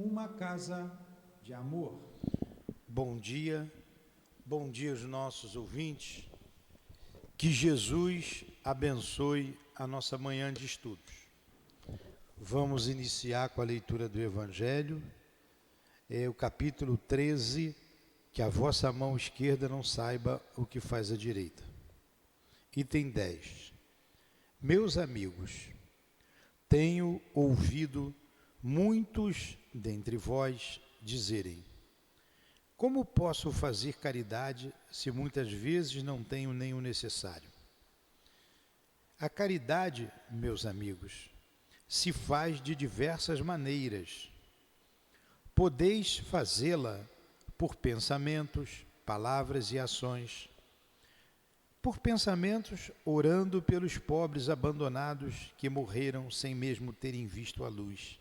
uma casa de amor. Bom dia aos nossos ouvintes. Que Jesus abençoe a nossa manhã de estudos. Vamos iniciar com a leitura do Evangelho, o capítulo 13, que a vossa mão esquerda não saiba o que faz a direita. Item 10. Meus amigos, tenho ouvido muitos dentre vós dizerem: como posso fazer caridade se muitas vezes não tenho nem o necessário? A caridade, meus amigos, se faz de diversas maneiras. Podeis fazê-la por pensamentos, palavras e ações. Por pensamentos, orando pelos pobres abandonados que morreram sem mesmo terem visto a luz.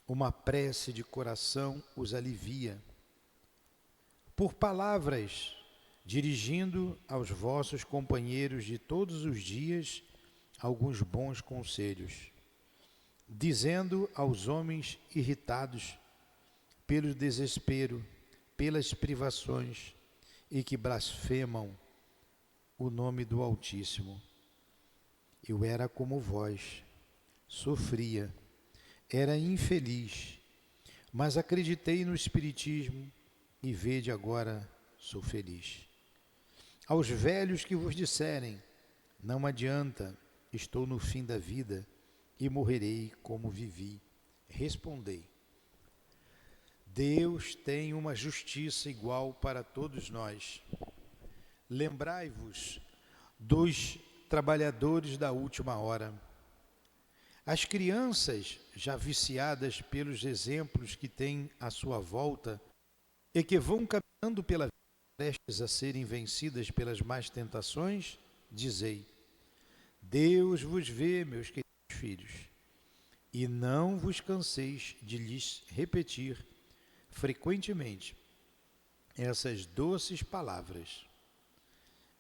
Uma prece de coração os alivia. Por palavras, dirigindo aos vossos companheiros de todos os dias alguns bons conselhos, dizendo aos homens irritados pelo desespero, pelas privações e que blasfemam o nome do Altíssimo: eu era como vós, sofria, era infeliz, mas acreditei no Espiritismo e vede agora sou feliz. Aos velhos que vos disserem: não adianta, estou no fim da vida e morrerei como vivi, respondei: Deus tem uma justiça igual para todos nós. Lembrai-vos dos trabalhadores da última hora. As crianças, já viciadas pelos exemplos que têm à sua volta e que vão caminhando pela vida prestes a serem vencidas pelas más tentações, dizei: Deus vos vê, meus queridos filhos, e não vos canseis de lhes repetir frequentemente essas doces palavras.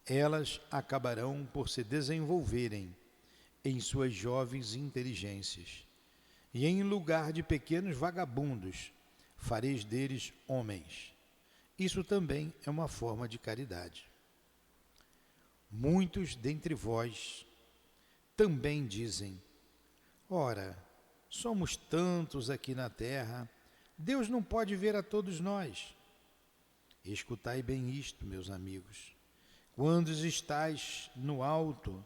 Elas acabarão por se desenvolverem em suas jovens inteligências, e em lugar de pequenos vagabundos, fareis deles homens. Isso também é uma forma de caridade. Muitos dentre vós também dizem: ora, somos tantos aqui na terra, Deus não pode ver a todos nós. Escutai bem isto, meus amigos. Quando estáis no alto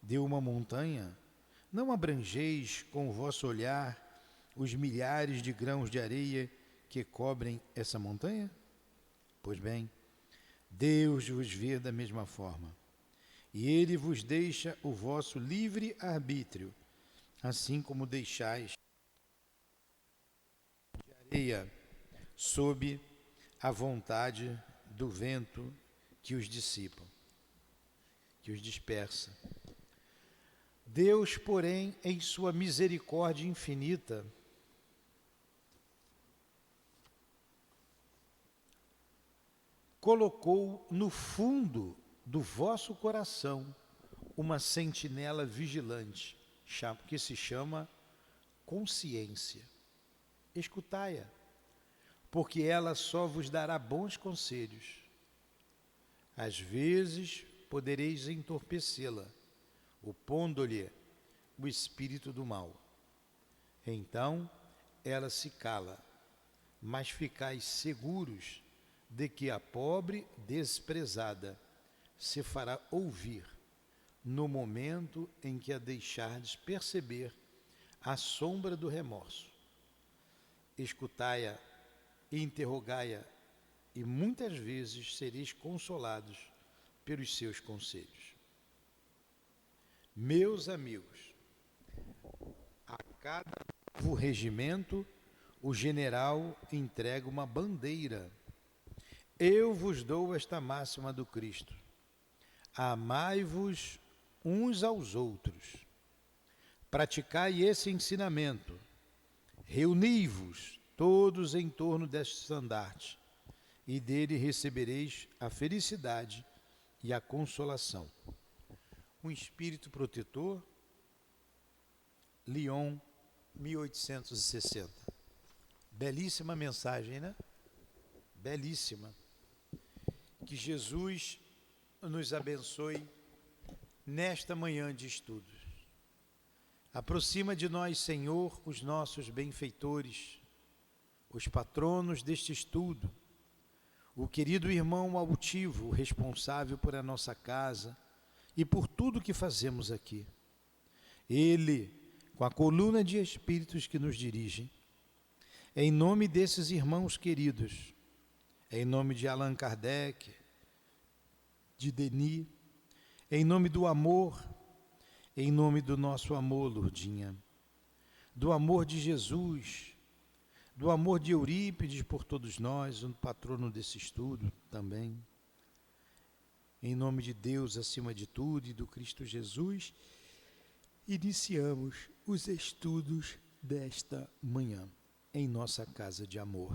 de uma montanha, não abrangeis com o vosso olhar os milhares de grãos de areia que cobrem essa montanha? Pois bem, Deus vos vê da mesma forma, e Ele vos deixa o vosso livre arbítrio, assim como deixais de areia sob a vontade do vento que os dissipa, que os dispersa. Deus, porém, em sua misericórdia infinita, colocou no fundo do vosso coração uma sentinela vigilante, que se chama consciência. Escutai-a, porque ela só vos dará bons conselhos. Às vezes podereis entorpecê-la, opondo-lhe o espírito do mal. Então ela se cala, mas ficais seguros de que a pobre desprezada se fará ouvir no momento em que a deixardes perceber a sombra do remorso. Escutai-a e interrogai-a, e muitas vezes sereis consolados pelos seus conselhos. Meus amigos, a cada novo regimento, o general entrega uma bandeira. Eu vos dou esta máxima do Cristo: amai-vos uns aos outros. Praticai esse ensinamento. Reuni-vos todos em torno deste estandarte, e dele recebereis a felicidade e a consolação. Um espírito protetor, Lyon, 1860. Belíssima mensagem, né? Belíssima. Que Jesus nos abençoe nesta manhã de estudos. Aproxima de nós, Senhor, os nossos benfeitores, os patronos deste estudo, o querido irmão altivo, responsável por a nossa casa e por tudo que fazemos aqui. Ele, com a coluna de espíritos que nos dirigem, em nome desses irmãos queridos, em nome de Allan Kardec, de Denis, em nome do amor, em nome do nosso amor, Lourdinha, do amor de Jesus, do amor de Eurípides por todos nós, o patrono desse estudo também, em nome de Deus acima de tudo e do Cristo Jesus, iniciamos os estudos desta manhã em nossa casa de amor.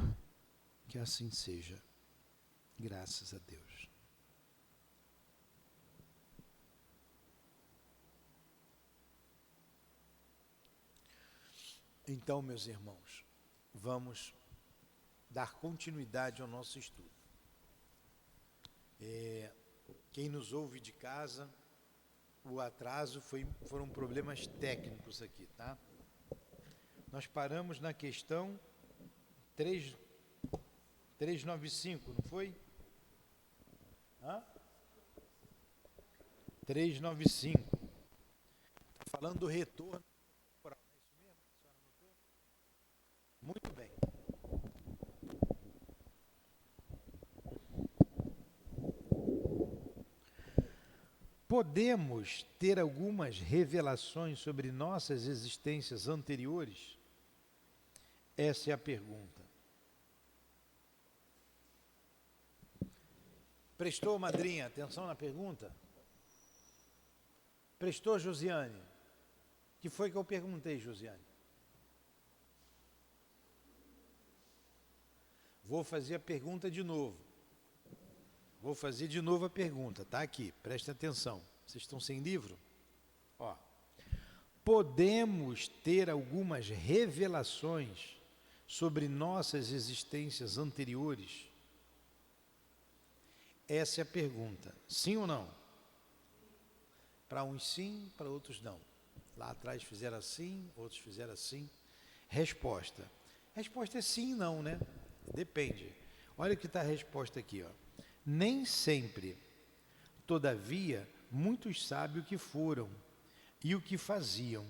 Que assim seja. Graças a Deus. Então, meus irmãos, vamos dar continuidade ao nosso estudo. Quem nos ouve de casa, o atraso foram problemas técnicos aqui, tá? Nós paramos na questão 395, não foi? 395. Está falando do retorno temporal, não é isso mesmo? A senhora anotou? Muito bem. Podemos ter algumas revelações sobre nossas existências anteriores? Essa é a pergunta. Prestou, madrinha, atenção na pergunta? Prestou, Josiane? O que foi que eu perguntei, Josiane? Vou fazer a pergunta de novo. Vou fazer de novo a pergunta, tá aqui, presta atenção. Vocês estão sem livro? Ó. Podemos ter algumas revelações sobre nossas existências anteriores? Essa é a pergunta. Sim ou não? Para uns sim, para outros não. Lá atrás fizeram assim, outros fizeram assim. Resposta. Resposta é sim e não, né? Depende. Olha o que está a resposta aqui, ó. Nem sempre, todavia, muitos sabem o que foram e o que faziam.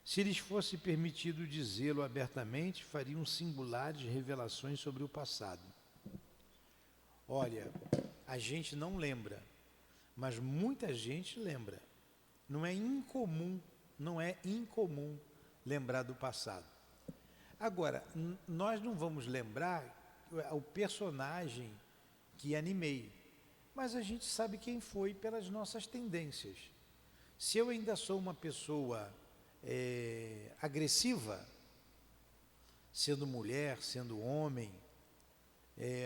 Se lhes fosse permitido dizê-lo abertamente, fariam singulares revelações sobre o passado. Olha, a gente não lembra, mas muita gente lembra. Não é incomum lembrar do passado. Agora, nós não vamos lembrar o personagem que animei, mas a gente sabe quem foi pelas nossas tendências. Se eu ainda sou uma pessoa agressiva, sendo mulher, sendo homem,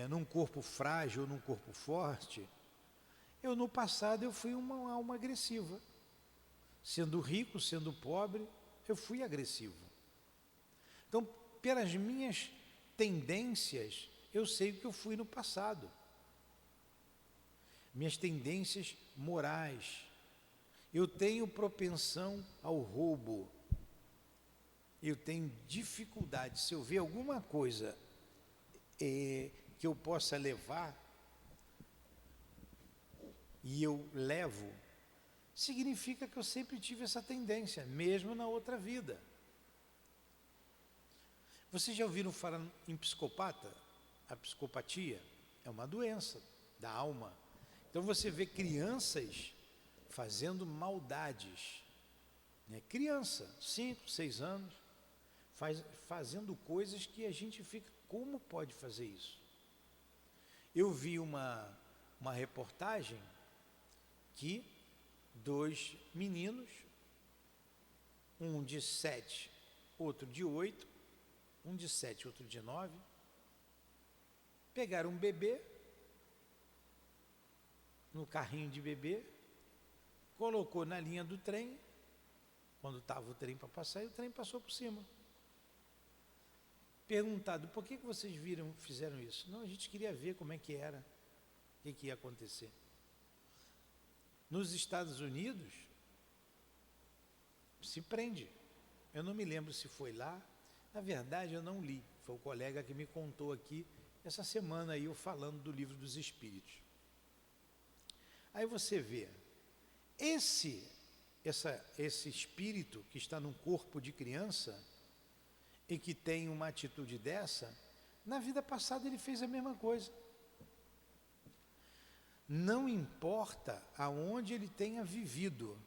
num corpo frágil, num corpo forte, no passado eu fui uma alma agressiva. Sendo rico, sendo pobre, eu fui agressivo. Então, pelas minhas tendências, eu sei o que eu fui no passado. Minhas tendências morais. Eu tenho propensão ao roubo. Eu tenho dificuldade. Se eu ver alguma coisa que eu possa levar, e eu levo, significa que eu sempre tive essa tendência, mesmo na outra vida. Vocês já ouviram falar em psicopata? A psicopatia é uma doença da alma. Então você vê crianças fazendo maldades, né? Criança, 5, 6 anos, fazendo coisas que a gente fica, como pode fazer isso? Eu vi uma reportagem que 2 meninos, um de 7, outro de 8, um de 7, outro de 9, pegaram um bebê no carrinho de bebê, colocou na linha do trem, quando estava o trem para passar, e o trem passou por cima. perguntado, por que vocês fizeram isso? Não, a gente queria ver como é que era, o que ia acontecer. Nos Estados Unidos, se prende. Eu não me lembro se foi lá, na verdade eu não li, foi o colega que me contou aqui, essa semana aí eu falando do Livro dos Espíritos. Aí você vê, esse espírito que está num corpo de criança e que tem uma atitude dessa, na vida passada ele fez a mesma coisa. Não importa aonde ele tenha vivido,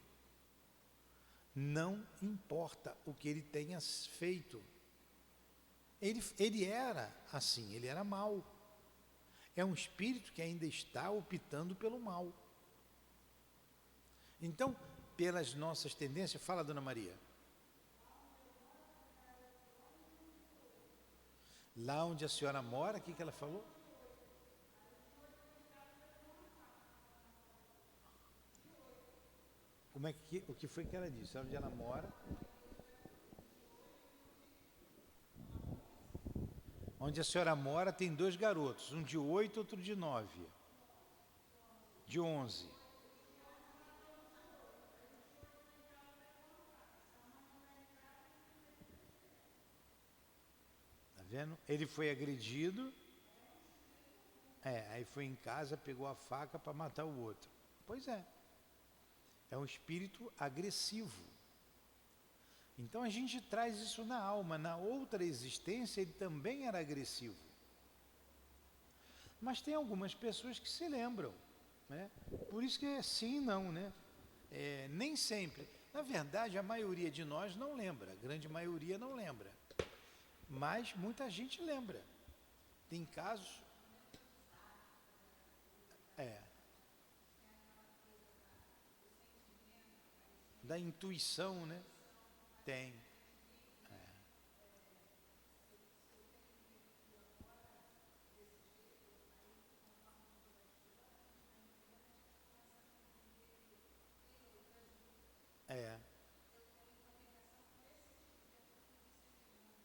não importa o que ele tenha feito. Ele era assim, ele era mau. É um espírito que ainda está optando pelo mal. Então, pelas nossas tendências, fala, Dona Maria. Lá onde a senhora mora, o que ela falou? O que foi que ela disse? Onde ela mora? Onde a senhora mora tem 2 garotos, um de 8, outro de 9, de 11. Tá vendo? Ele foi agredido, aí foi em casa, pegou a faca para matar o outro. Pois é. É um espírito agressivo. Então a gente traz isso na alma. Na outra existência ele também era agressivo. Mas tem algumas pessoas que se lembram, né? Por isso que é sim e não, né? Nem sempre. Na verdade, a maioria de nós não lembra. A grande maioria não lembra. Mas muita gente lembra. Tem casos... da intuição, né? Tem.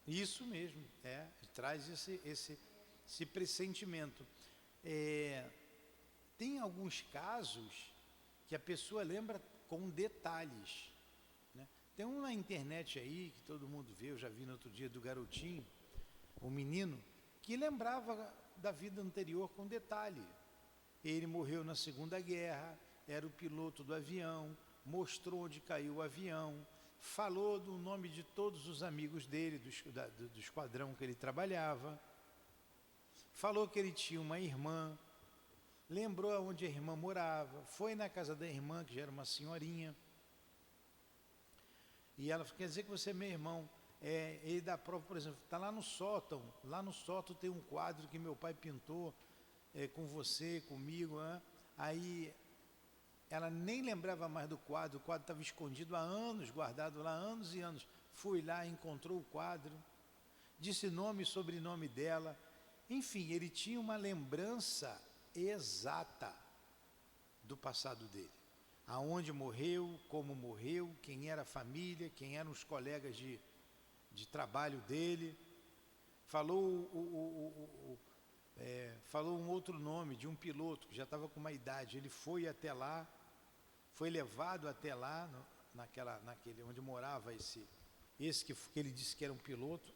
Isso mesmo, traz esse pressentimento. Tem alguns casos que a pessoa lembra com detalhes, né? Tem um na internet aí, que todo mundo vê, eu já vi no outro dia, do garotinho, um menino, que lembrava da vida anterior com detalhe. Ele morreu na Segunda Guerra, era o piloto do avião, mostrou onde caiu o avião, falou do nome de todos os amigos dele, do esquadrão que ele trabalhava, falou que ele tinha uma irmã, lembrou onde a irmã morava, foi na casa da irmã, que já era uma senhorinha, e ela quer dizer que você é meu irmão. Ele dá prova, por exemplo, está lá no sótão tem um quadro que meu pai pintou com você, comigo, né? Aí ela nem lembrava mais do quadro, o quadro estava escondido há anos, guardado lá há anos e anos. Fui lá, encontrou o quadro, disse nome e sobrenome dela, enfim, ele tinha uma lembrança exata do passado dele, aonde morreu, como morreu, quem era a família, quem eram os colegas de trabalho dele. Falou falou um outro nome de um piloto que já estava com uma idade. Ele foi até lá, foi levado até lá, naquele onde morava esse que ele disse que era um piloto,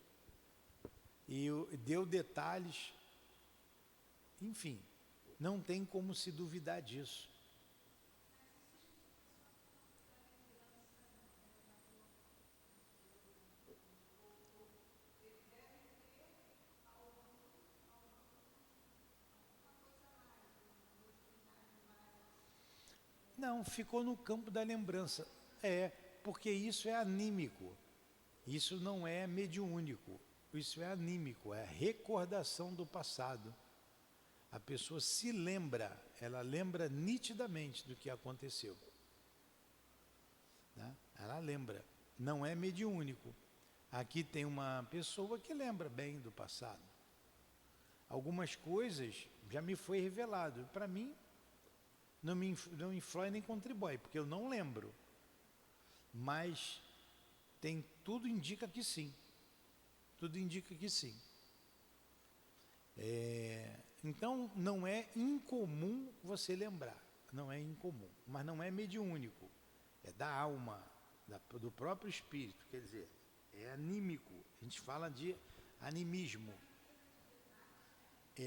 e deu detalhes. Enfim, não tem como se duvidar disso. Não, ficou no campo da lembrança. Porque isso é anímico. Isso não é mediúnico. Isso é anímico, é a recordação do passado. A pessoa se lembra, ela lembra nitidamente do que aconteceu. Né? Ela lembra, não é mediúnico. Aqui tem uma pessoa que lembra bem do passado. Algumas coisas já me foi revelado. Para mim, não influi nem contribui, porque eu não lembro. Mas tudo indica que sim. Tudo indica que sim. Então, não é incomum você lembrar, não é incomum, mas não é mediúnico, é da alma, do próprio espírito, quer dizer, é anímico, a gente fala de animismo.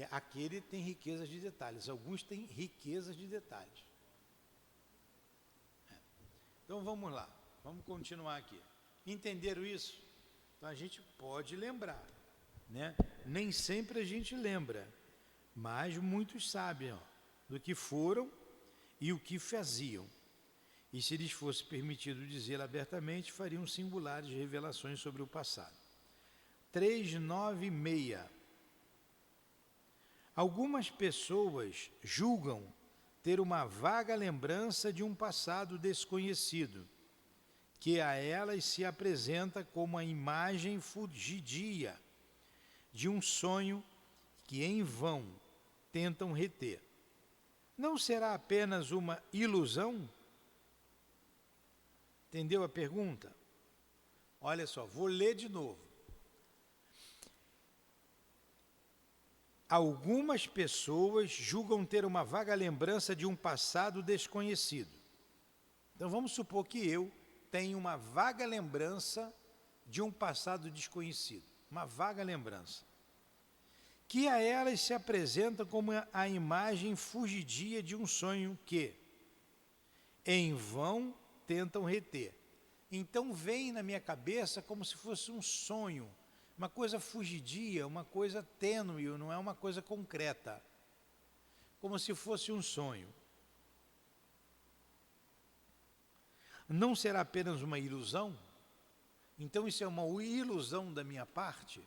Aquele tem riquezas de detalhes, alguns têm riquezas de detalhes. Então vamos lá, vamos continuar aqui. Entenderam isso? Então a gente pode lembrar, né? Nem sempre a gente lembra, mas muitos sabem do que foram e o que faziam. E se lhes fosse permitido dizê-lo abertamente, fariam singulares revelações sobre o passado. 396. Algumas pessoas julgam ter uma vaga lembrança de um passado desconhecido, que a elas se apresenta como a imagem fugidia de um sonho que em vão tentam reter. Não será apenas uma ilusão? Entendeu a pergunta? Olha só, vou ler de novo. Algumas pessoas julgam ter uma vaga lembrança de um passado desconhecido. Então vamos supor que eu tenho uma vaga lembrança de um passado desconhecido. Uma vaga lembrança. Que a elas se apresenta como a imagem fugidia de um sonho que, em vão, tentam reter. Então vem na minha cabeça como se fosse um sonho, uma coisa fugidia, uma coisa tênue, não é uma coisa concreta, como se fosse um sonho. Não será apenas uma ilusão? Então isso é uma ilusão da minha parte?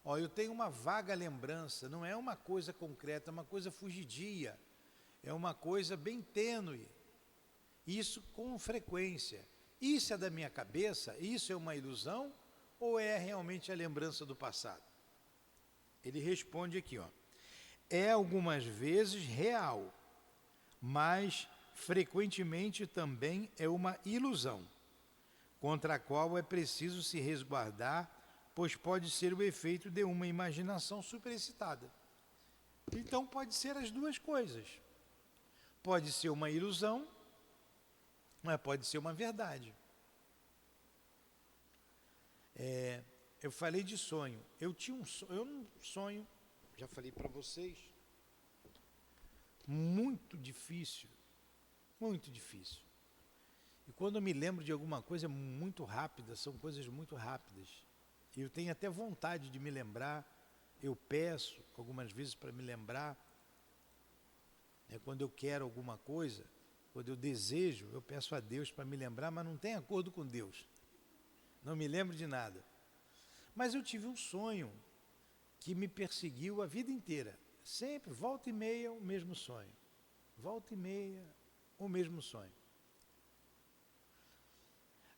Eu tenho uma vaga lembrança, não é uma coisa concreta, é uma coisa fugidia, é uma coisa bem tênue. Isso com frequência. Isso é da minha cabeça? Isso é uma ilusão? Ou é realmente a lembrança do passado? Ele responde aqui, é algumas vezes real, mas frequentemente também é uma ilusão, contra a qual é preciso se resguardar, pois pode ser o efeito de uma imaginação superexcitada. Então pode ser as duas coisas. Pode ser uma ilusão, mas pode ser uma verdade. Eu falei de sonho. Eu tinha um sonho, já falei para vocês, muito difícil, muito difícil. E quando eu me lembro de alguma coisa muito rápida, são coisas muito rápidas. E eu tenho até vontade de me lembrar, eu peço algumas vezes para me lembrar. Quando eu quero alguma coisa, quando eu desejo, eu peço a Deus para me lembrar, mas não tem acordo com Deus. Não me lembro de nada. Mas eu tive um sonho que me perseguiu a vida inteira. Sempre, volta e meia, o mesmo sonho. Volta e meia, o mesmo sonho.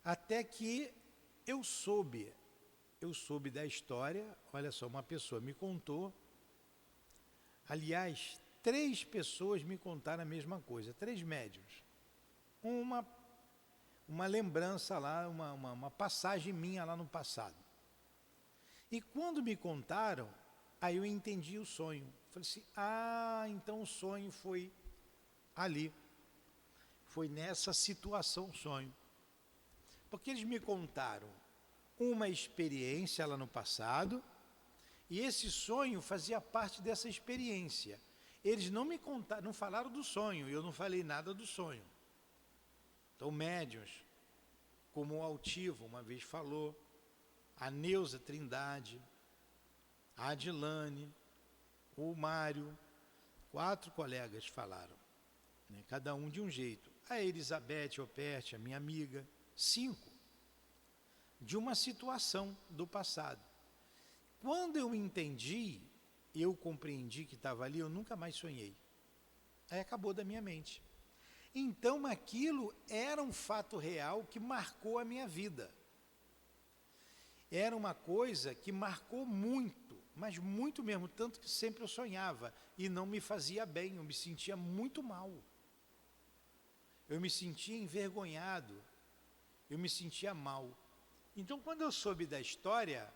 Até que eu soube da história, olha só, uma pessoa me contou, aliás, 3 pessoas me contaram a mesma coisa, 3 médiuns. Uma lembrança lá, uma passagem minha lá no passado. E quando me contaram, aí eu entendi o sonho. Falei assim, então o sonho foi ali. Foi nessa situação o sonho. Porque eles me contaram uma experiência lá no passado, e esse sonho fazia parte dessa experiência. Eles não me contaram, não falaram do sonho, eu não falei nada do sonho. Então, médiuns, como o Altivo uma vez falou, a Neuza Trindade, a Adilane, o Mário, 4 colegas falaram, cada um de um jeito. A Elizabeth Operte, a minha amiga, 5, de uma situação do passado. Quando eu entendi, eu compreendi que estava ali, eu nunca mais sonhei. Aí acabou da minha mente. Então aquilo era um fato real que marcou a minha vida. Era uma coisa que marcou muito, mas muito mesmo, tanto que sempre eu sonhava e não me fazia bem, eu me sentia muito mal. Eu me sentia envergonhado, eu me sentia mal. Então quando eu soube da história,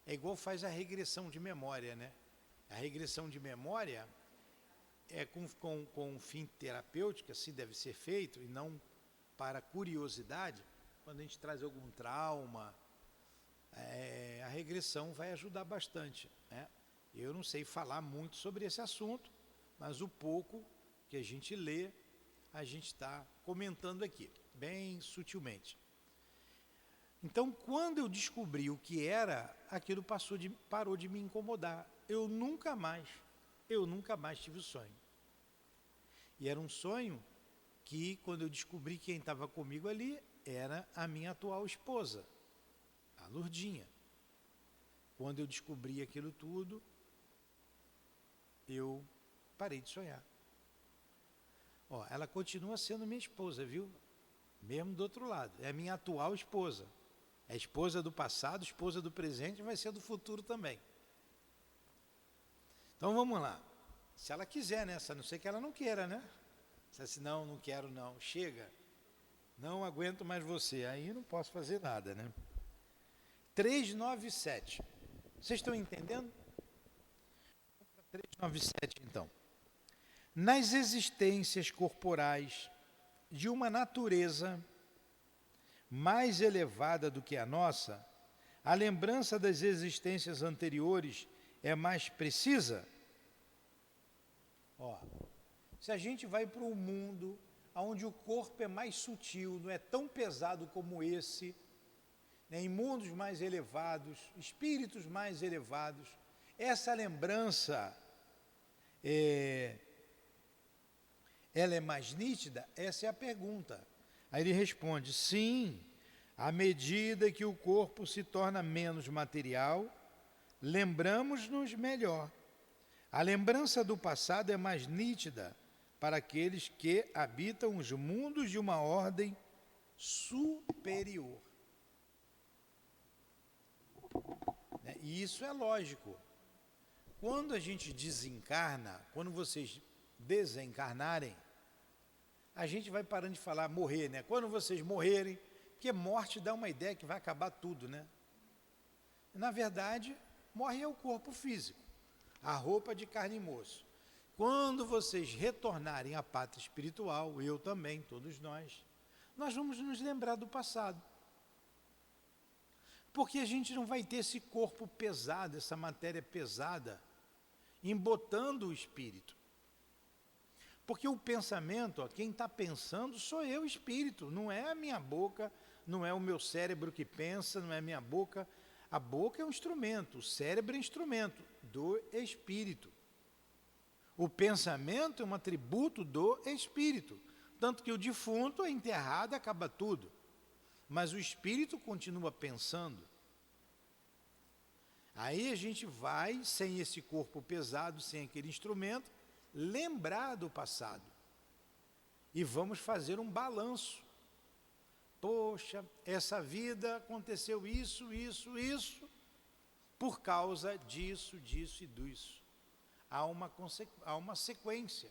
É igual faz a regressão de memória, né? A regressão de memória é com fim terapêutico, assim deve ser feito, e não para curiosidade. Quando a gente traz algum trauma, a regressão vai ajudar bastante, né? Eu não sei falar muito sobre esse assunto, mas o pouco que a gente lê, a gente está comentando aqui, bem sutilmente. Então, quando eu descobri o que era, aquilo parou de me incomodar. Eu nunca mais tive o sonho. E era um sonho que, quando eu descobri quem estava comigo ali, era a minha atual esposa, a Lourdinha. Quando eu descobri aquilo tudo, eu parei de sonhar. Ó, ela continua sendo minha esposa, viu? Mesmo do outro lado. É a minha atual esposa. É esposa do passado, esposa do presente, vai ser do futuro também. Então vamos lá. Se ela quiser, né? A não ser que ela não queira, né? Se assim, não quero não. Chega. Não aguento mais você. Aí não posso fazer nada, né? 397. Vocês estão entendendo? 397, então. Nas existências corporais de uma natureza mais elevada do que a nossa, a lembrança das existências anteriores é mais precisa? Ó, se a gente vai para um mundo onde o corpo é mais sutil, não é tão pesado como esse, né, em mundos mais elevados, espíritos mais elevados, essa lembrança ela é mais nítida? Essa é a pergunta. Aí ele responde, sim, à medida que o corpo se torna menos material, lembramos-nos melhor. A lembrança do passado é mais nítida para aqueles que habitam os mundos de uma ordem superior. E isso é lógico. Quando a gente desencarna, quando vocês desencarnarem, a gente vai parando de falar morrer, né? Quando vocês morrerem, porque morte dá uma ideia que vai acabar tudo, né? Na verdade, morre é o corpo físico, a roupa de carne e osso. Quando vocês retornarem à pátria espiritual, eu também, todos nós vamos nos lembrar do passado. Porque a gente não vai ter esse corpo pesado, essa matéria pesada, embotando o espírito. Porque o pensamento, ó, quem está pensando sou eu, espírito, não é a minha boca, não é o meu cérebro que pensa, não é a minha boca. A boca é um instrumento, o cérebro é instrumento do espírito. O pensamento é um atributo do espírito. Tanto que o defunto é enterrado, acaba tudo. Mas o espírito continua pensando. Aí a gente vai, sem esse corpo pesado, sem aquele instrumento, lembrar do passado. E vamos fazer um balanço. Poxa, essa vida aconteceu isso, por causa disso, disso e disso. Há uma sequência.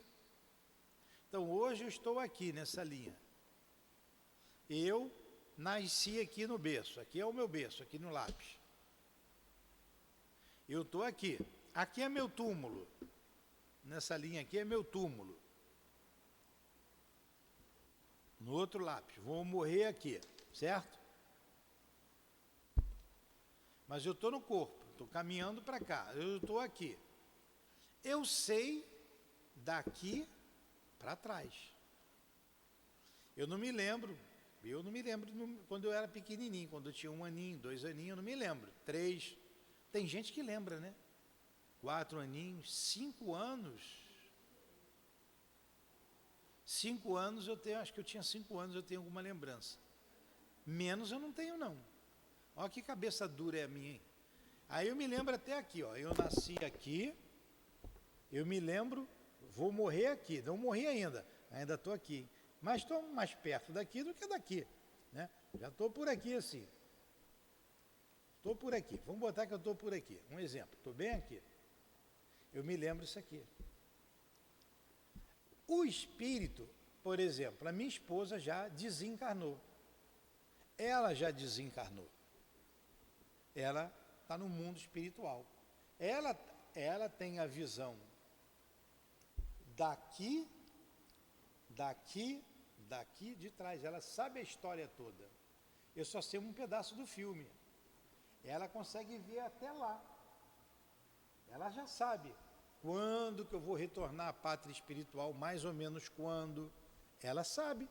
Então hoje eu estou aqui nessa linha. Eu nasci aqui no berço, aqui é o meu berço, aqui no lápis. Eu estou aqui, aqui é meu túmulo. Nessa linha aqui é meu túmulo. No outro lápis, vou morrer aqui, certo? Mas eu estou no corpo, estou caminhando para cá, eu estou aqui. Eu sei daqui para trás. Eu não me lembro quando eu era pequenininho, quando eu tinha 1 aninho, 2 aninhos, eu não me lembro. 3, tem gente que lembra, né? 4 aninhos, 5 anos. 5 anos eu tenho, acho que eu tinha 5 anos, eu tenho alguma lembrança. Menos eu não tenho, não. Olha que cabeça dura é a minha, hein? Aí eu me lembro até aqui, ó. Eu nasci aqui, eu me lembro, vou morrer aqui. Não morri ainda estou aqui. Mas estou mais perto daqui do que daqui, né? Já estou por aqui assim. Estou por aqui, vamos botar que eu estou por aqui. Um exemplo, estou bem aqui. Eu me lembro isso aqui. O espírito, por exemplo, a minha esposa já desencarnou. Ela já desencarnou. Ela está no mundo espiritual. Ela tem a visão daqui de trás. Ela sabe a história toda. Eu só sei um pedaço do filme. Ela consegue ver até lá. Ela já sabe quando que eu vou retornar à pátria espiritual, mais ou menos quando. Ela sabe.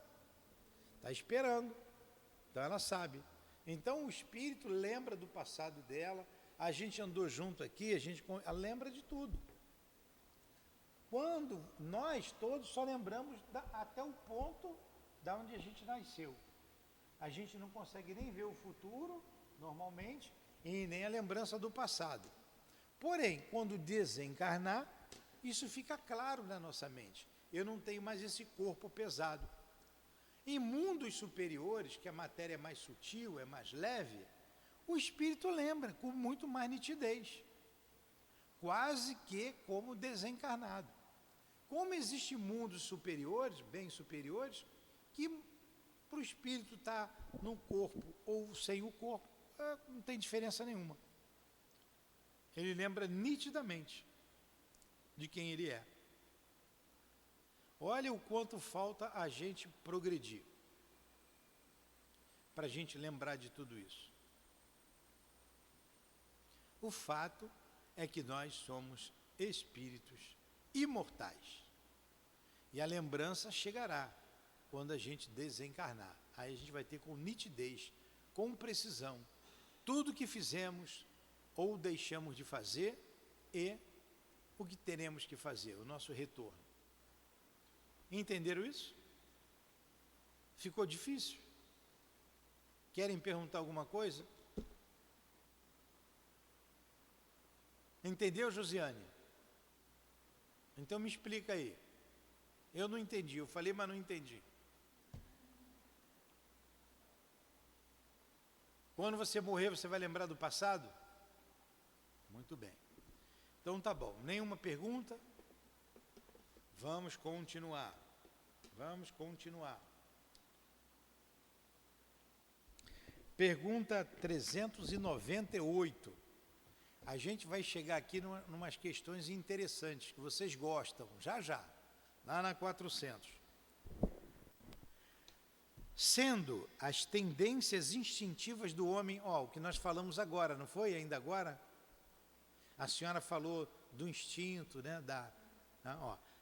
Está esperando. Então ela sabe. Então o espírito lembra do passado dela. A gente andou junto aqui, ela lembra de tudo. Quando nós todos só lembramos até o ponto da onde a gente nasceu. A gente não consegue nem ver o futuro, normalmente, e nem a lembrança do passado. Porém, quando desencarnar, isso fica claro na nossa mente. Eu não tenho mais esse corpo pesado. Em mundos superiores, que a matéria é mais sutil, é mais leve, o espírito lembra com muito mais nitidez. Quase que como desencarnado. Como existem mundos superiores, bem superiores, que para o espírito estar no corpo ou sem o corpo, não tem diferença nenhuma. Ele lembra nitidamente de quem ele é. Olha o quanto falta a gente progredir para a gente lembrar de tudo isso. O fato é que nós somos espíritos imortais. E a lembrança chegará quando a gente desencarnar. Aí a gente vai ter com nitidez, com precisão, tudo que fizemos ou deixamos de fazer e o que teremos que fazer, o nosso retorno. Entenderam isso? Ficou difícil? Querem perguntar alguma coisa? Entendeu, Josiane? Então me explica aí. Eu não entendi, eu falei, mas não entendi. Quando você morrer, você vai lembrar do passado? Muito bem. Então tá bom. Nenhuma pergunta? Vamos continuar. Vamos continuar. Pergunta 398. A gente vai chegar aqui numas questões interessantes que vocês gostam, já, lá na 400. Sendo as tendências instintivas do homem, o que nós falamos agora, não foi ainda agora? A senhora falou do instinto, né?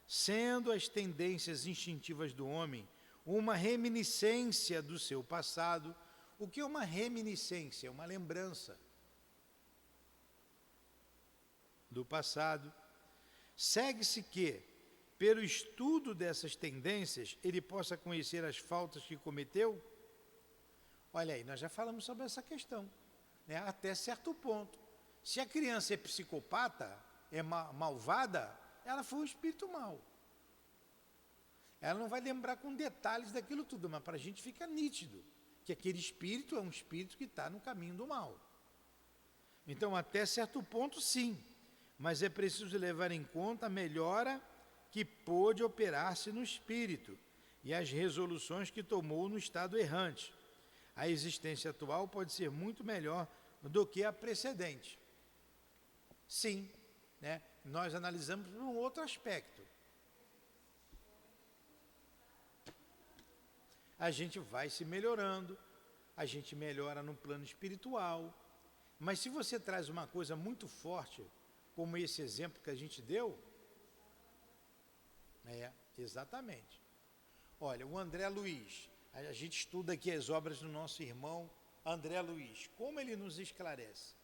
Sendo as tendências instintivas do homem uma reminiscência do seu passado. O que é uma reminiscência? Uma lembrança do passado. Segue-se que, pelo estudo dessas tendências, ele possa conhecer as faltas que cometeu? Olha aí, nós já falamos sobre essa questão, né? Até certo ponto. Se a criança é psicopata, é malvada, ela foi um espírito mau. Ela não vai lembrar com detalhes daquilo tudo, mas para a gente fica nítido que aquele espírito é um espírito que está no caminho do mal. Então, até certo ponto, sim, mas é preciso levar em conta a melhora que pôde operar-se no espírito e as resoluções que tomou no estado errante. A existência atual pode ser muito melhor do que a precedente. Sim, né? Nós analisamos por um outro aspecto. A gente vai se melhorando, a gente melhora no plano espiritual, mas se você traz uma coisa muito forte, como esse exemplo que a gente deu, exatamente. Olha, o André Luiz, a gente estuda aqui as obras do nosso irmão André Luiz, como ele nos esclarece.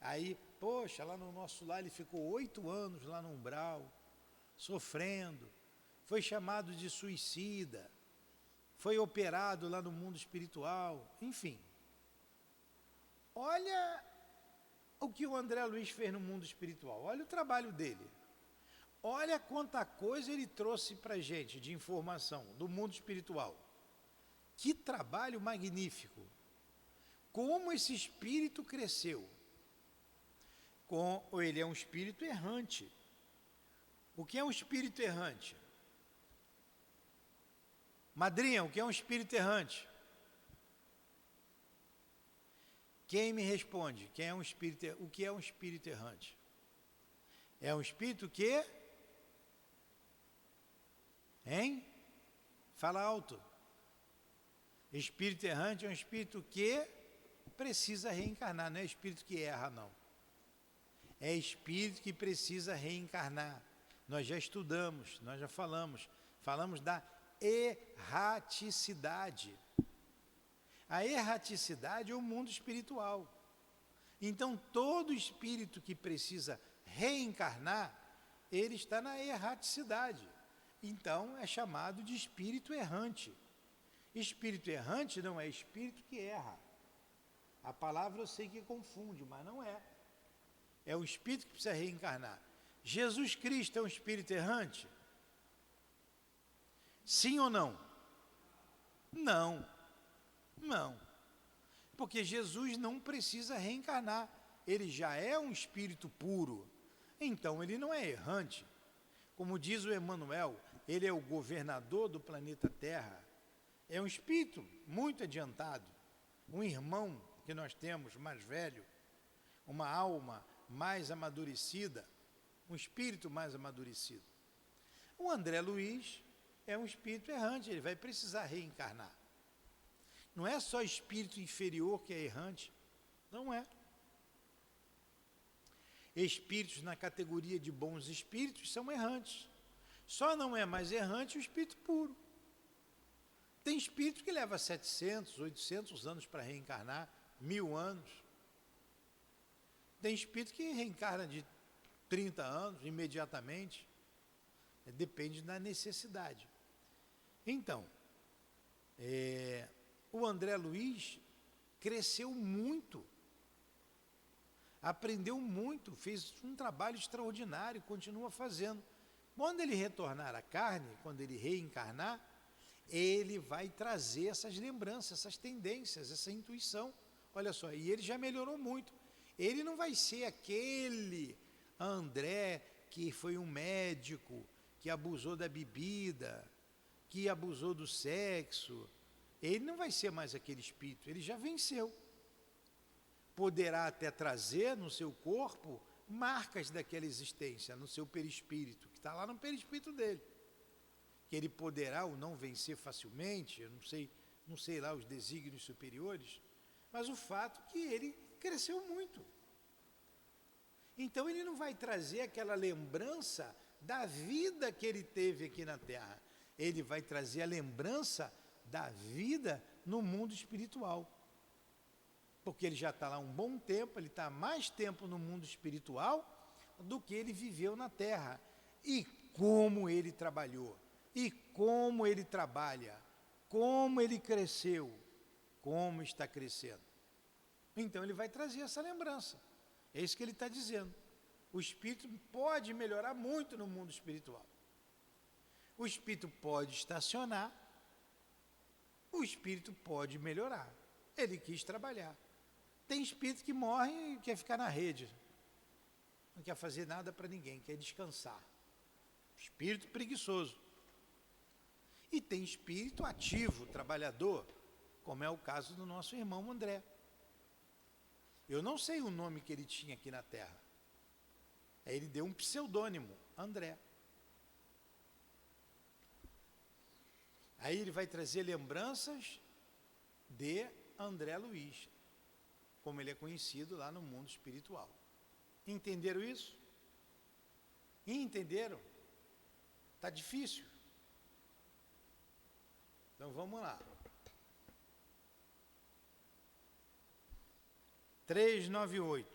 Aí, poxa, lá no nosso lar ele ficou 8 anos lá no umbral, sofrendo, foi chamado de suicida, foi operado lá no mundo espiritual, enfim. Olha o que o André Luiz fez no mundo espiritual, olha o trabalho dele. Olha quanta coisa ele trouxe para a gente de informação do mundo espiritual. Que trabalho magnífico. Como esse espírito cresceu. Ele é um espírito errante. O que é um espírito errante? Madrinha, o que é um espírito errante? Quem me responde? Quem é um espírito? O que é um espírito errante? É um espírito que... Hein? Fala alto. Espírito errante é um espírito que precisa reencarnar, não é espírito que erra, não. É espírito que precisa reencarnar. Nós já estudamos, nós já falamos da erraticidade. A erraticidade é o mundo espiritual. Então, todo espírito que precisa reencarnar, ele está na erraticidade. Então, é chamado de espírito errante. Espírito errante não é espírito que erra. A palavra eu sei que confunde, mas não é. É o espírito que precisa reencarnar. Jesus Cristo é um espírito errante? Sim ou não? Não. Não. Porque Jesus não precisa reencarnar. Ele já é um espírito puro. Então ele não é errante. Como diz o Emmanuel, ele é o governador do planeta Terra. É um espírito muito adiantado. Um irmão que nós temos mais velho. Uma alma mais amadurecida. Um espírito mais amadurecido. O André Luiz é um espírito errante, ele vai precisar reencarnar. Não é só espírito inferior que é errante, não é. Espíritos na categoria de bons espíritos são errantes. Só não é mais errante o espírito puro. Tem espírito que leva 700, 800 anos para reencarnar, 1000 anos. Tem espírito que reencarna de 30 anos, imediatamente. Depende da necessidade. Então, o André Luiz cresceu muito, aprendeu muito, fez um trabalho extraordinário, continua fazendo. Quando ele retornar à carne, quando ele reencarnar, ele vai trazer essas lembranças, essas tendências, essa intuição. Olha só, e ele já melhorou muito. Ele não vai ser aquele André que foi um médico, que abusou da bebida, que abusou do sexo. Ele não vai ser mais aquele espírito, ele já venceu. Poderá até trazer no seu corpo marcas daquela existência, no seu perispírito, que está lá no perispírito dele. Que ele poderá ou não vencer facilmente, eu não sei lá os desígnios superiores, mas o fato é que ele cresceu muito. Então ele não vai trazer aquela lembrança da vida que ele teve aqui na Terra. Ele vai trazer a lembrança da vida no mundo espiritual. Porque ele já está lá um bom tempo, ele está mais tempo no mundo espiritual do que ele viveu na Terra. E como ele trabalhou, e como ele trabalha, como ele cresceu, como está crescendo. Então ele vai trazer essa lembrança. É isso que ele está dizendo. O espírito pode melhorar muito no mundo espiritual. O espírito pode estacionar. O espírito pode melhorar. Ele quis trabalhar. Tem espírito que morre e quer ficar na rede. Não quer fazer nada para ninguém, quer descansar. Espírito preguiçoso. E tem espírito ativo, trabalhador, como é o caso do nosso irmão André. Eu não sei o nome que ele tinha aqui na Terra. Aí ele deu um pseudônimo, André. Aí ele vai trazer lembranças de André Luiz, como ele é conhecido lá no mundo espiritual. Entenderam isso? Entenderam? Está difícil? Então vamos lá. 398.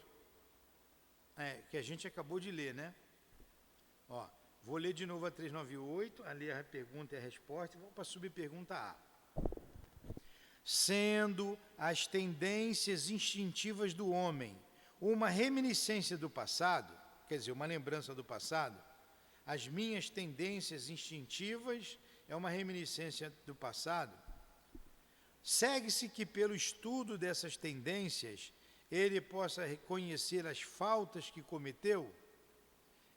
Que a gente acabou de ler, né? Ó, vou ler de novo a 398, a ler a pergunta e a resposta, e vamos para a subpergunta A. Sendo as tendências instintivas do homem uma reminiscência do passado, quer dizer, uma lembrança do passado, as minhas tendências instintivas é uma reminiscência do passado, segue-se que pelo estudo dessas tendências ele possa reconhecer as faltas que cometeu?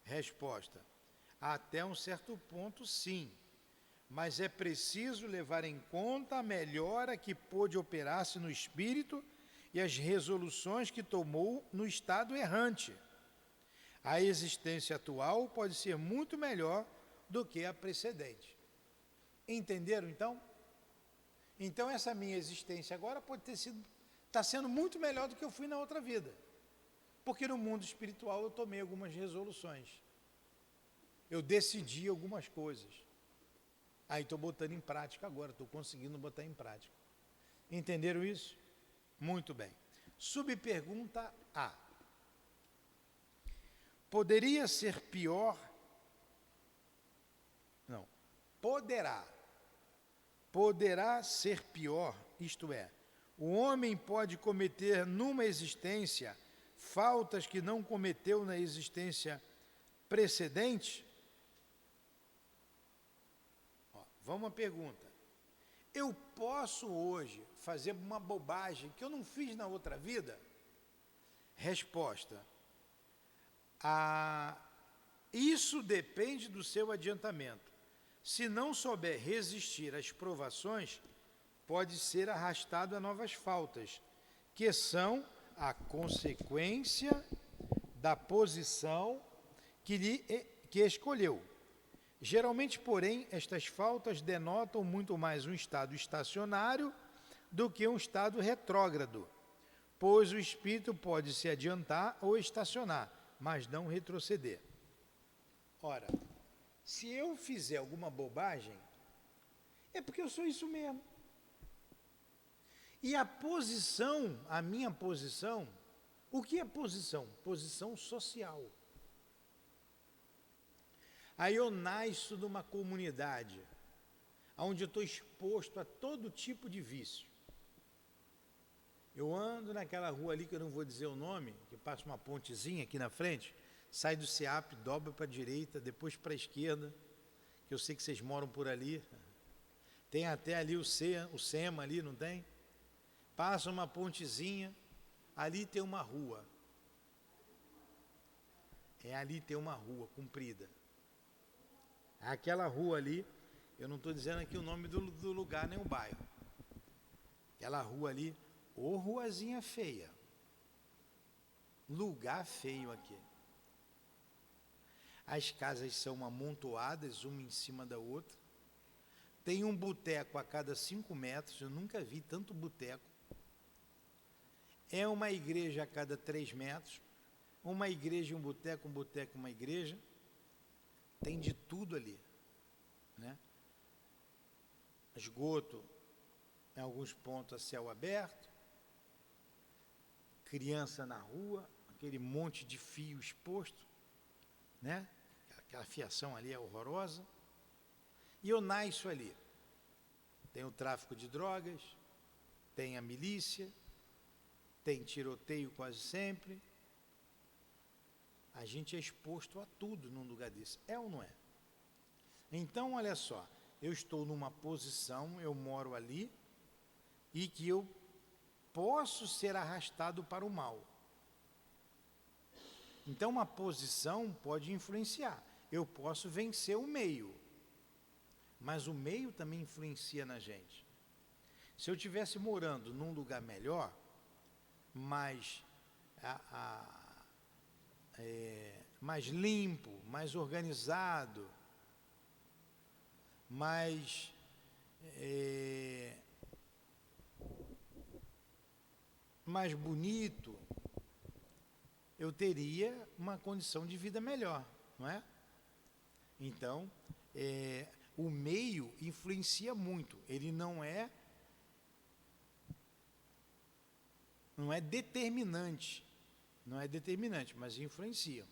Resposta: até um certo ponto, sim, mas é preciso levar em conta a melhora que pôde operar-se no espírito e as resoluções que tomou no estado errante. A existência atual pode ser muito melhor do que a precedente. Entenderam, então? Então, essa minha existência agora está sendo muito melhor do que eu fui na outra vida. Porque no mundo espiritual eu tomei algumas resoluções. Eu decidi algumas coisas. Aí estou botando em prática agora, estou conseguindo botar em prática. Entenderam isso? Muito bem. Subpergunta A. Poderia ser pior? Não. Poderá ser pior, isto é, o homem pode cometer numa existência faltas que não cometeu na existência precedente? Vamos à pergunta. Eu posso hoje fazer uma bobagem que eu não fiz na outra vida? Resposta. Isso depende do seu adiantamento. Se não souber resistir às provações, pode ser arrastado a novas faltas, que são a consequência da posição que escolheu. Geralmente, porém, estas faltas denotam muito mais um estado estacionário do que um estado retrógrado, pois o espírito pode se adiantar ou estacionar, mas não retroceder. Ora, se eu fizer alguma bobagem, é porque eu sou isso mesmo. E a minha posição, o que é posição? Posição social. Aí eu nasço numa comunidade, onde eu estou exposto a todo tipo de vício. Eu ando naquela rua ali, que eu não vou dizer o nome, que passa uma pontezinha aqui na frente, sai do SEAP, dobra para a direita, depois para a esquerda, que eu sei que vocês moram por ali. Tem até ali o SEMA ali, não tem? Passa uma pontezinha, ali tem uma rua. Ali tem uma rua comprida. Aquela rua ali, eu não estou dizendo aqui o nome do lugar nem o bairro. Aquela rua ali, ô ruazinha feia. Lugar feio aqui. As casas são amontoadas, uma em cima da outra. Tem um boteco a cada 5 metros, eu nunca vi tanto boteco. É uma igreja a cada 3 metros. Uma igreja, um boteco, uma igreja. Tem de tudo ali, né? Esgoto, em alguns pontos a céu aberto, criança na rua, aquele monte de fio exposto, né? Aquela fiação ali é horrorosa. E eu nasço ali. Tem o tráfico de drogas, tem a milícia, tem tiroteio quase sempre. A gente é exposto a tudo num lugar desse, é ou não é? Então, olha só, eu estou numa posição, eu moro ali, e que eu posso ser arrastado para o mal. Então, uma posição pode influenciar. Eu posso vencer o meio, mas o meio também influencia na gente. Se eu estivesse morando num lugar melhor, mais mais limpo, mais organizado, mais bonito, eu teria uma condição de vida melhor, não é? Então, o meio influencia muito, ele não é determinante, mas influencia.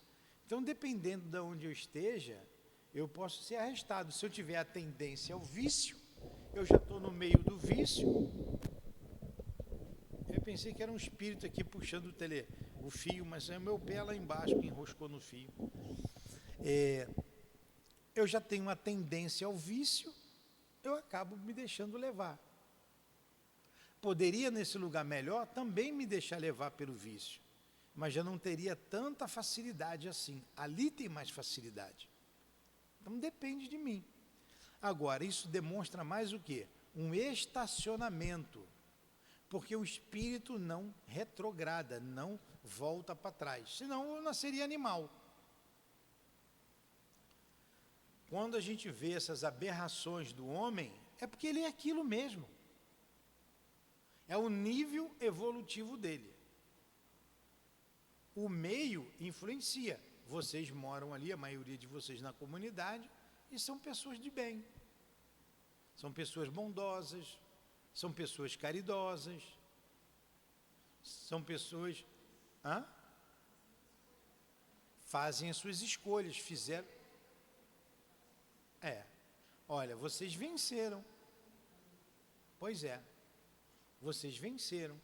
Então, dependendo de onde eu esteja, eu posso ser arrestado. Se eu tiver a tendência ao vício, eu já estou no meio do vício. Eu pensei que era um espírito aqui puxando o fio, mas é o meu pé lá embaixo que enroscou no fio. Eu já tenho uma tendência ao vício, eu acabo me deixando levar. Poderia, nesse lugar melhor, também me deixar levar pelo vício, mas já não teria tanta facilidade assim. Ali tem mais facilidade. Então depende de mim. Agora, isso demonstra mais o quê? Um estacionamento. Porque o espírito não retrograda, não volta para trás, senão eu nasceria animal. Quando a gente vê essas aberrações do homem, é porque ele é aquilo mesmo. É o nível evolutivo dele. O meio influencia. Vocês moram ali, a maioria de vocês na comunidade, e são pessoas de bem. São pessoas bondosas, são pessoas caridosas, são pessoas... fazem as suas escolhas, fizeram... olha, vocês venceram. Pois é, vocês venceram.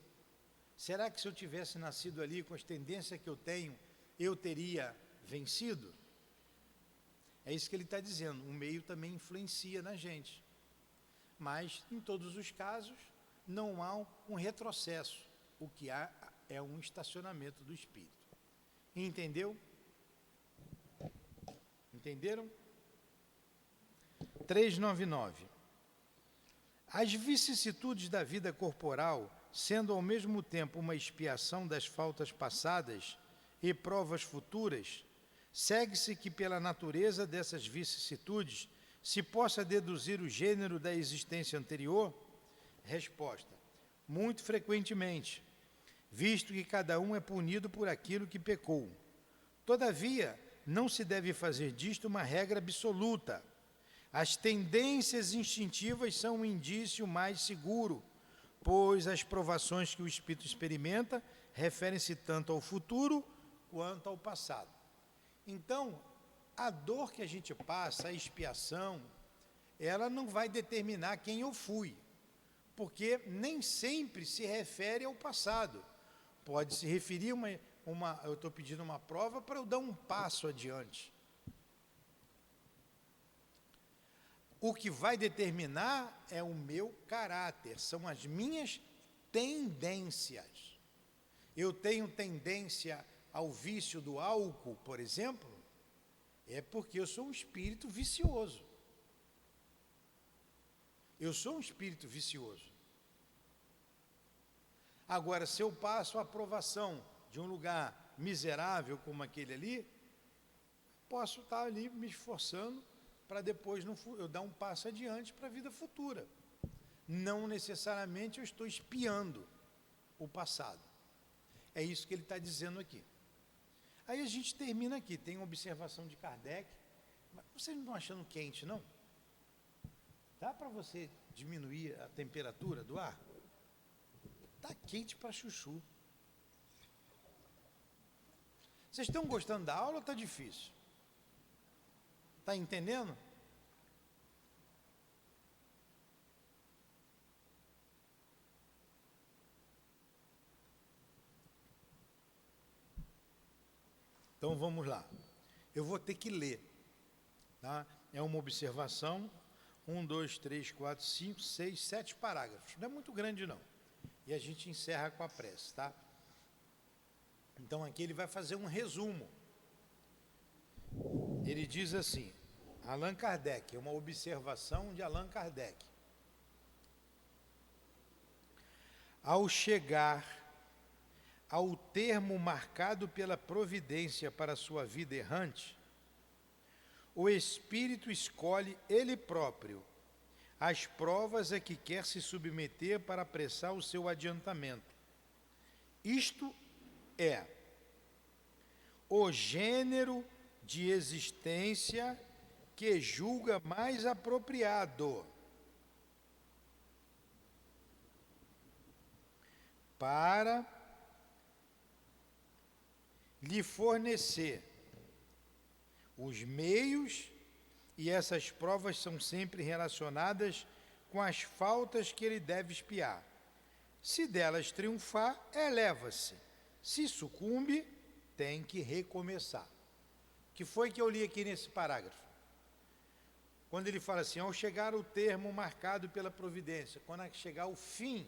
Será que se eu tivesse nascido ali com as tendências que eu tenho, eu teria vencido? É isso que ele está dizendo, o meio também influencia na gente. Mas, em todos os casos, não há um retrocesso. O que há é um estacionamento do espírito. Entendeu? Entenderam? 399. As vicissitudes da vida corporal, sendo ao mesmo tempo uma expiação das faltas passadas e provas futuras, segue-se que pela natureza dessas vicissitudes se possa deduzir o gênero da existência anterior? Resposta: muito frequentemente, visto que cada um é punido por aquilo que pecou. Todavia, não se deve fazer disto uma regra absoluta. As tendências instintivas são um indício mais seguro, pois as provações que o espírito experimenta referem-se tanto ao futuro quanto ao passado. Então, a dor que a gente passa, a expiação, ela não vai determinar quem eu fui, porque nem sempre se refere ao passado. Pode se referir eu estou pedindo uma prova para eu dar um passo adiante. O que vai determinar é o meu caráter, são as minhas tendências. Eu tenho tendência ao vício do álcool, por exemplo, é porque eu sou um espírito vicioso. Eu sou um espírito vicioso. Agora, se eu passo a aprovação de um lugar miserável como aquele ali, posso estar ali me esforçando para depois eu dar um passo adiante para a vida futura. Não necessariamente eu estou espiando o passado. É isso que ele está dizendo aqui. Aí a gente termina aqui, tem uma observação de Kardec. Mas vocês não estão achando quente, não? Dá para você diminuir a temperatura do ar? Está quente para chuchu. Vocês estão gostando da aula ou está difícil? Está entendendo? Então vamos lá. Eu vou ter que ler. Tá? É uma observação. 1, 2, 3, 4, 5, 6, 7 parágrafos. Não é muito grande, não. E a gente encerra com a prece, tá? Então aqui ele vai fazer um resumo. Ele diz assim, Allan Kardec, é uma observação de Allan Kardec. Ao chegar ao termo marcado pela providência para a sua vida errante, o espírito escolhe ele próprio as provas a que quer se submeter para apressar o seu adiantamento. Isto é o gênero de existência que julga mais apropriado para lhe fornecer os meios, e essas provas são sempre relacionadas com as faltas que ele deve expiar. Se delas triunfar, eleva-se. Se sucumbe, tem que recomeçar. O que foi que eu li aqui nesse parágrafo? Quando ele fala assim, ao chegar ao termo marcado pela providência, quando chegar o fim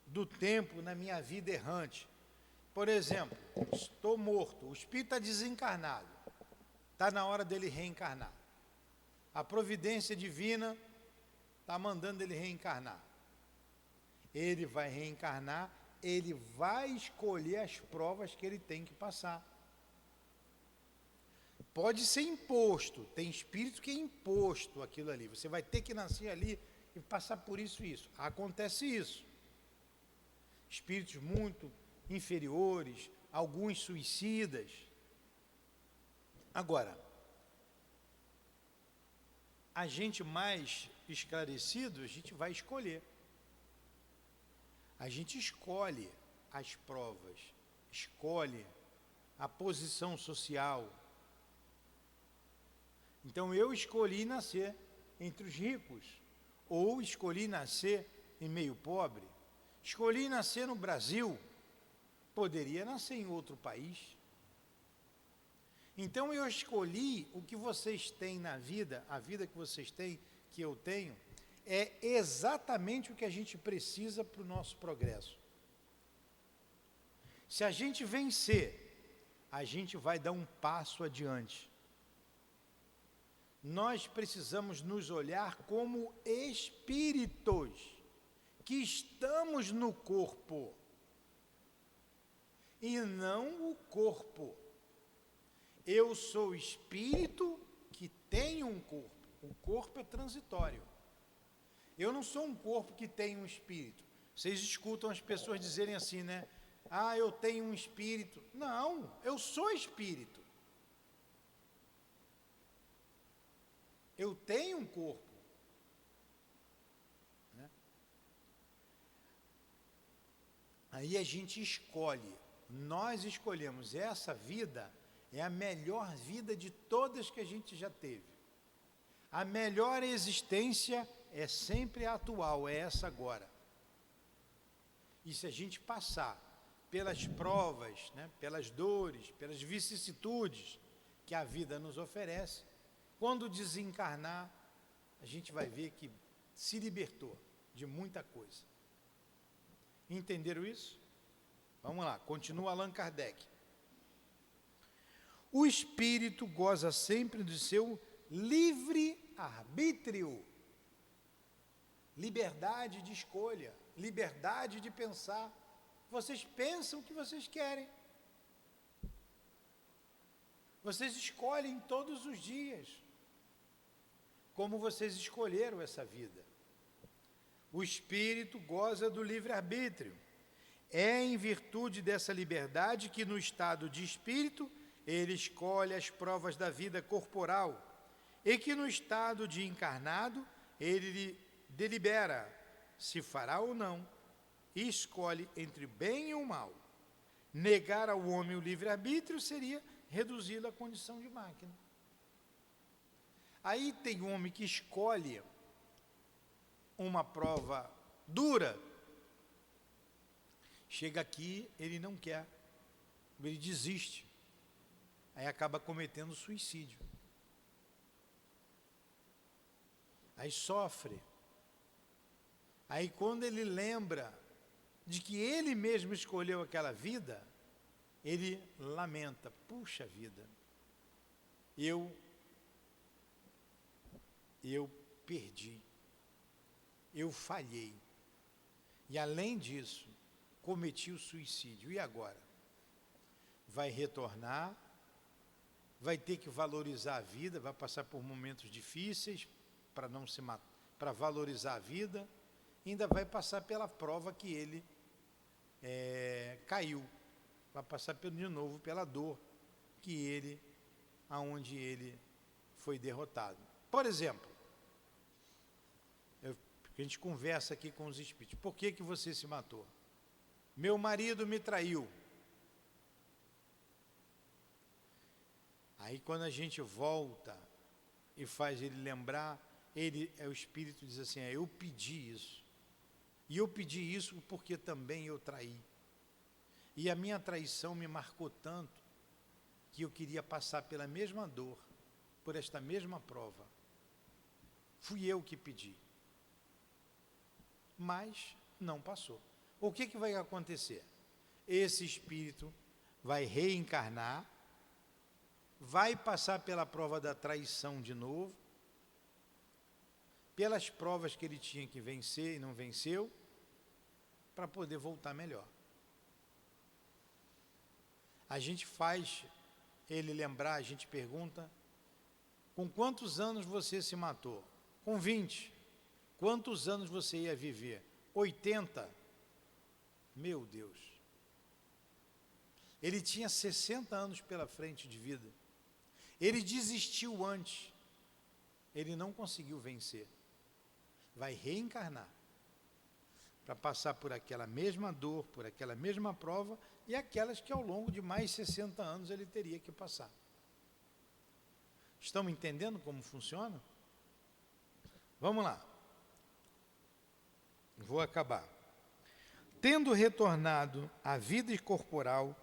do tempo na minha vida errante, por exemplo, estou morto, o espírito está desencarnado, está na hora dele reencarnar. A providência divina está mandando ele reencarnar. ele vai reencarnar, ele vai escolher as provas que ele tem que passar. Pode ser imposto, tem espírito que é imposto aquilo ali. Você vai ter que nascer ali e passar por isso e isso. Acontece isso. Espíritos muito inferiores, alguns suicidas. Agora, a gente mais esclarecido, a gente vai escolher. A gente escolhe as provas, escolhe a posição social. Então eu escolhi nascer entre os ricos, ou escolhi nascer em meio pobre, escolhi nascer no Brasil, poderia nascer em outro país. Então eu escolhi o que vocês têm na vida, a vida que vocês têm, que eu tenho, é exatamente o que a gente precisa para o nosso progresso. Se a gente vencer, a gente vai dar um passo adiante. Nós precisamos nos olhar como espíritos que estamos no corpo e não o corpo. Eu sou espírito que tem um corpo. O corpo é transitório. Eu não sou um corpo que tem um espírito. Vocês escutam as pessoas dizerem assim, né? Ah, eu tenho um espírito. Não, eu sou espírito. Eu tenho um corpo. Né? Aí a gente escolhe. Nós escolhemos essa vida, é a melhor vida de todas que a gente já teve. A melhor existência é sempre a atual, é essa agora. E se a gente passar pelas provas, né, pelas dores, pelas vicissitudes que a vida nos oferece, quando desencarnar, a gente vai ver que se libertou de muita coisa. Entenderam isso? Vamos lá, continua Allan Kardec. O espírito goza sempre do seu livre-arbítrio, liberdade de escolha, liberdade de pensar. Vocês pensam o que vocês querem. Vocês escolhem todos os dias, como vocês escolheram essa vida. O espírito goza do livre-arbítrio. É em virtude dessa liberdade que no estado de espírito ele escolhe as provas da vida corporal e que no estado de encarnado ele delibera se fará ou não e escolhe entre o bem e o mal. Negar ao homem o livre-arbítrio seria reduzi-lo à condição de máquina. Aí tem homem que escolhe uma prova dura, chega aqui, ele não quer, ele desiste, aí acaba cometendo suicídio, aí sofre, aí quando ele lembra de que ele mesmo escolheu aquela vida, ele lamenta, puxa vida, eu perdi, eu falhei, e além disso, cometi o suicídio, e agora? Vai retornar, vai ter que valorizar a vida, vai passar por momentos difíceis para não se matar, para valorizar a vida, ainda vai passar pela prova que ele caiu, vai passar de novo pela dor aonde ele foi derrotado. Por exemplo, a gente conversa aqui com os espíritos, por que você se matou? Meu marido me traiu. Aí quando a gente volta e faz ele lembrar, o espírito diz assim, eu pedi isso. E eu pedi isso porque também eu traí. E a minha traição me marcou tanto que eu queria passar pela mesma dor, por esta mesma prova. Fui eu que pedi. Mas não passou. O que vai acontecer? Esse espírito vai reencarnar, vai passar pela prova da traição de novo, pelas provas que ele tinha que vencer e não venceu, para poder voltar melhor. A gente faz ele lembrar, a gente pergunta: com quantos anos você se matou? Com 20. Quantos anos você ia viver? 80. Meu Deus. Ele tinha 60 anos pela frente de vida. Ele desistiu antes. Ele não conseguiu vencer. Vai reencarnar para passar por aquela mesma dor, por aquela mesma prova e aquelas que ao longo de mais 60 anos ele teria que passar. Estão entendendo como funciona? Vamos lá. Vou acabar. Tendo retornado à vida corporal,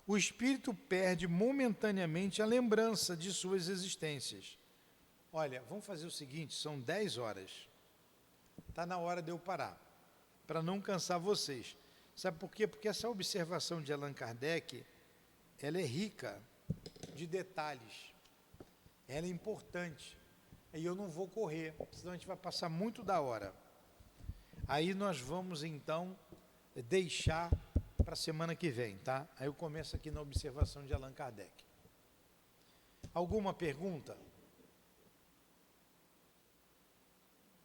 o espírito perde momentaneamente a lembrança de suas existências. Olha, vamos fazer o seguinte, são 10 horas. Está na hora de eu parar, para não cansar vocês. Sabe por quê? Porque essa observação de Allan Kardec, ela é rica de detalhes. Ela é importante. E eu não vou correr, senão a gente vai passar muito da hora. Aí nós vamos, então, deixar para a semana que vem, tá? Aí eu começo aqui na observação de Allan Kardec. Alguma pergunta?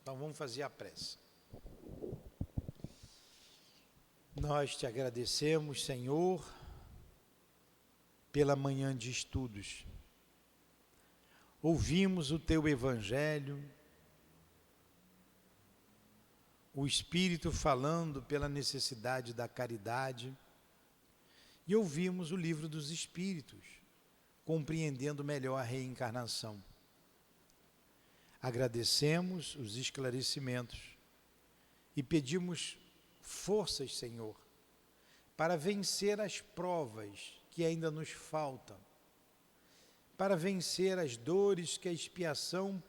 Então vamos fazer a prece. Nós te agradecemos, Senhor, pela manhã de estudos. Ouvimos o Teu Evangelho, o Espírito falando pela necessidade da caridade, e ouvimos o Livro dos Espíritos, compreendendo melhor a reencarnação. Agradecemos os esclarecimentos e pedimos forças, Senhor, para vencer as provas que ainda nos faltam, para vencer as dores que a expiação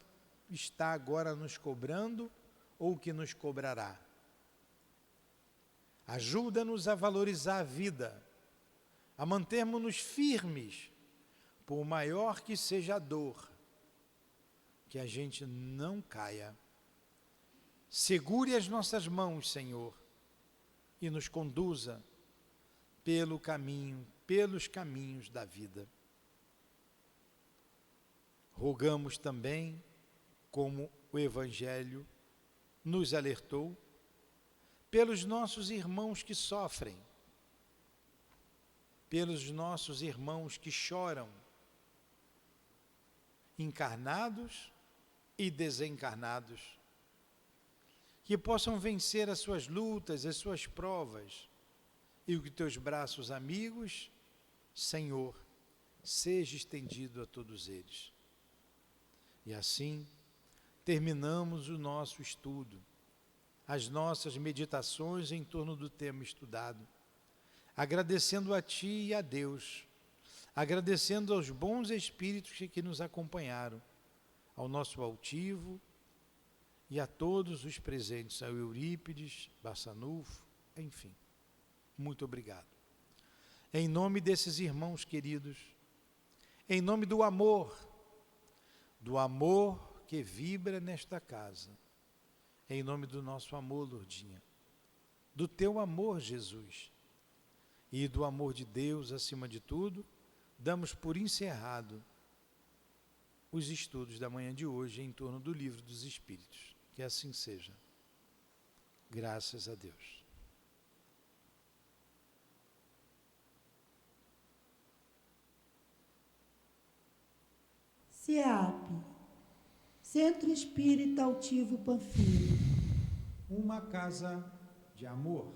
está agora nos cobrando ou que nos cobrará. Ajuda-nos a valorizar a vida, a mantermos-nos firmes, por maior que seja a dor, que a gente não caia. Segure as nossas mãos, Senhor, e nos conduza pelos caminhos da vida. Rogamos também, como o Evangelho nos alertou, pelos nossos irmãos que sofrem, pelos nossos irmãos que choram, encarnados e desencarnados, que possam vencer as suas lutas, as suas provas, e que teus braços amigos, Senhor, seja estendido a todos eles. E assim, terminamos o nosso estudo, as nossas meditações em torno do tema estudado, agradecendo a Ti e a Deus, agradecendo aos bons espíritos que nos acompanharam, ao nosso altivo e a todos os presentes, ao Eurípides, Bassanufo, enfim, muito obrigado. Em nome desses irmãos queridos, em nome do amor que vibra nesta casa, em nome do nosso amor, Lourdinha, do Teu amor, Jesus, e do amor de Deus acima de tudo, damos por encerrado os estudos da manhã de hoje em torno do Livro dos Espíritos. Que assim seja. Graças a Deus. CEAP, Centro Espírita Altivo Panfiro. Uma casa de amor.